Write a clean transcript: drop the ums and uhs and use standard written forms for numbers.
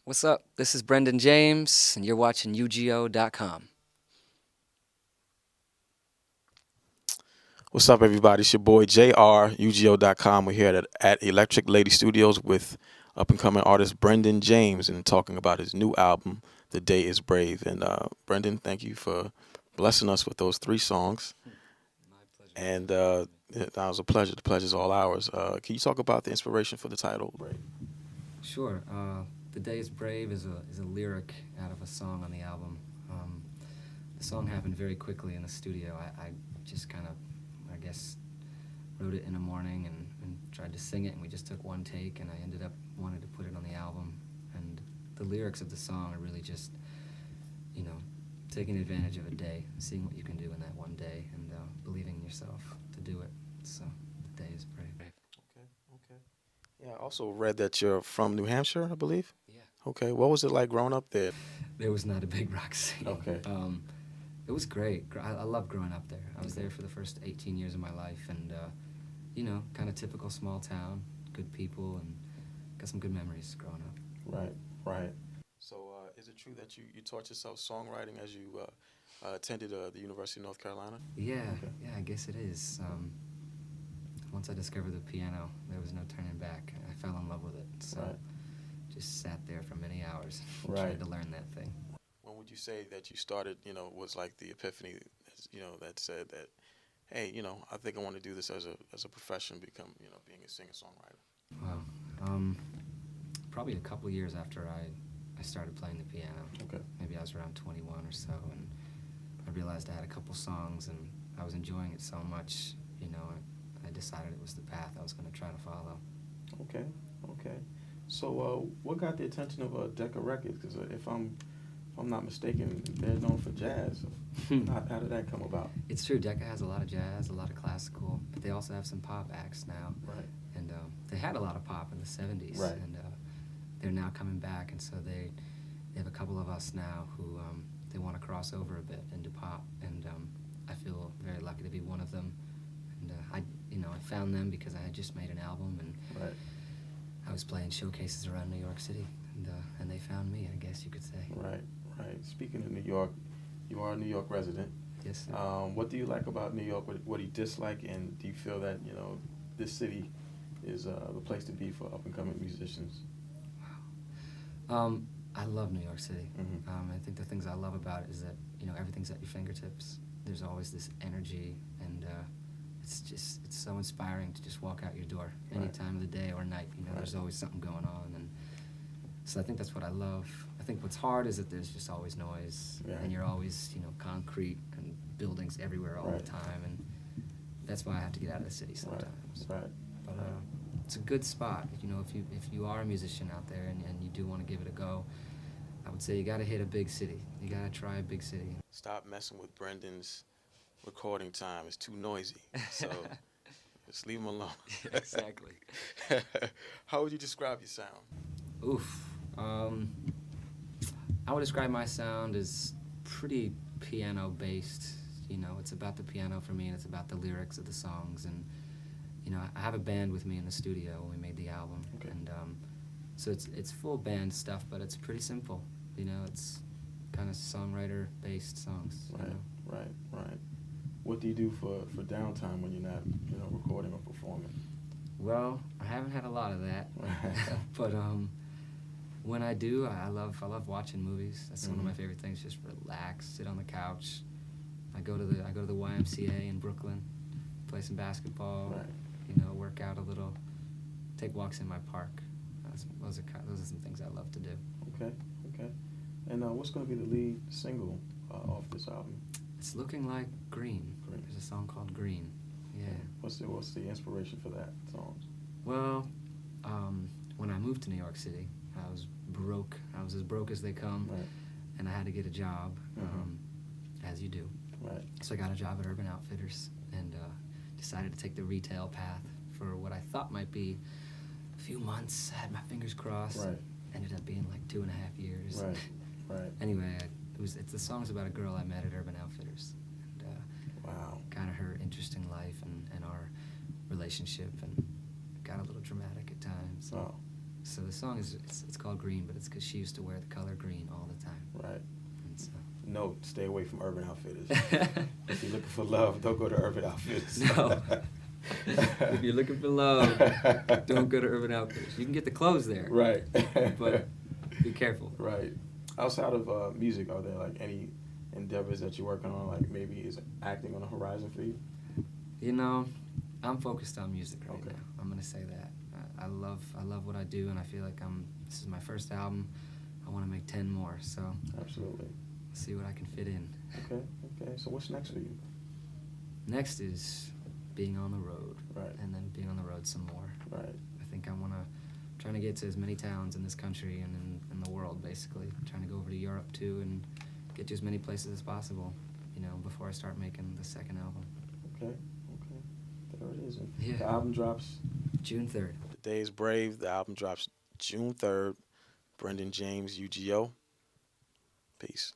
What's up? This is BrendanJames, and you're watching UGO.com. What's up, everybody? It's your boy JR, UGO.com. We're here at Electric Lady Studios with up and coming artist Brendan James and talking about his new album, The Day Is Brave. And Brendan, thank you for blessing us with those three songs. My pleasure. And that was a pleasure. The pleasure's all ours. Can you talk about the inspiration for the title, Brave? Sure. The Day is Brave is a lyric out of a song on the album. The song happened very quickly in the studio. I just kind of, I guess, wrote it in the morning and tried to sing it, and we just took one take, and I ended up wanting to put it on the album. And the lyrics of the song are really just, you know, taking advantage of a day, seeing what you can do in that one day, and believing in yourself to do it. So, the day is brave. Okay. Yeah, I also read that you're from New Hampshire, I believe. Yeah. Okay. What was it like growing up there? There was not a big rock scene. Okay. It was great. I loved growing up there. I was there for the first 18 years of my life, and kind of typical small town, good people, and got some good memories growing up. Right, right. So, is it true that you taught yourself songwriting as you attended the University of North Carolina? Yeah, Okay. yeah, I guess it is. Once I discovered the piano, there was no turning back. I fell in love with it. So, Right. just sat there for many hours, Right. tried to learn that thing. When would you say that you started, was like the epiphany, that said that, hey, I think I want to do this as a profession, become, being a singer-songwriter? Wow. Probably a couple years after I started playing the piano. Okay. Maybe I was around 21 or so, and I realized I had a couple songs, and I was enjoying it so much, I decided it was the path I was going to try to follow. Okay, okay. So, what got the attention of Decca Records? Because if I'm not mistaken, they're known for jazz. How did that come about? It's true, Decca has a lot of jazz, a lot of classical, but they also have some pop acts now. Right. And they had a lot of pop in the 70s. Right. And they're now coming back, and so they have a couple of us now who they want to cross over a bit into pop, and I feel very lucky to be one of them. And I found them because I had just made an album, and Right. I was playing showcases around New York City, and they found me, I guess you could say. Right, right. Speaking of New York, you are a New York resident. Yes, sir. What do you like about New York? What do you dislike? And do you feel that, this city is the place to be for up-and-coming musicians? I love New York City. Mhm. I think the things I love about it is that everything's at your fingertips. There's always this energy, and it's so inspiring to just walk out your door any Right. time of the day or night. There's Right. always something going on, and so I think that's what I love. I think what's hard is that there's just always noise, Yeah. and you're always concrete and buildings everywhere all Right. the time, and that's why I have to get out of the city sometimes. Right. But it's a good spot. If you are a musician out there and you do want to give it a go, I would say you got to hit a big city. You got to try a big city. Stop messing with Brendan's recording time. It's too noisy. So just leave him alone. Exactly. How would you describe your sound? Oof. I would describe my sound as pretty piano based. It's about the piano for me, and it's about the lyrics of the songs. And I have a band with me in the studio when we made the album, Okay. and so it's full band stuff, but it's pretty simple. It's kind of songwriter based songs. Right, right. What do you do for downtime when you're not, recording or performing? Well, I haven't had a lot of that, but when I do, I love watching movies. That's one of my favorite things. Just relax, sit on the couch. I go to the YMCA in Brooklyn, play some basketball. Right. Work out a little, take walks in my park. Those are some things I love to do. Okay. And what's going to be the lead single off this album? It's looking like Green. Green. There's a song called Green. Yeah. What's the inspiration for that song? Well, when I moved to New York City, I was broke. I was as broke as they come, Right. and I had to get a job, as you do. Right. So I got a job at Urban Outfitters and decided to take the retail path for what I thought might be a few months. I had my fingers crossed. Right. Ended up being like 2.5 years. Right. Anyway, it's the song's about a girl I met at Urban Outfitters, and Wow. kind of her interesting life and our relationship, and got a little dramatic at times. Wow. So the song it's called Green, but it's because she used to wear the color green all the time. Right. And so. Note: stay away from Urban Outfitters. If you're looking for love, don't go to Urban Outfitters. No. If you're looking for love, don't go to Urban Outfitters. You can get the clothes there. Right. But be careful. Right. Outside of music, are there like any endeavors that you're working on? Like maybe is acting on the horizon for you? You know, I'm focused on music right Okay. now. I'm gonna say that. I love what I do, and I feel like this is my first album. I want to make 10 more, so Absolutely. see what I can fit in. Okay. Okay. So what's next for you? Next is being on the road, Right. and then being on the road some more. Right. I think I want to trying to get to as many towns in this country and in the world, basically. Trying to go over to Europe too and get to as many places as possible, you know, before I start making the second album. Okay. Okay. There it is. And Yeah. the album drops June 3rd. The Day is Brave. The album drops June 3rd. BrendanJames, UGO. Peace.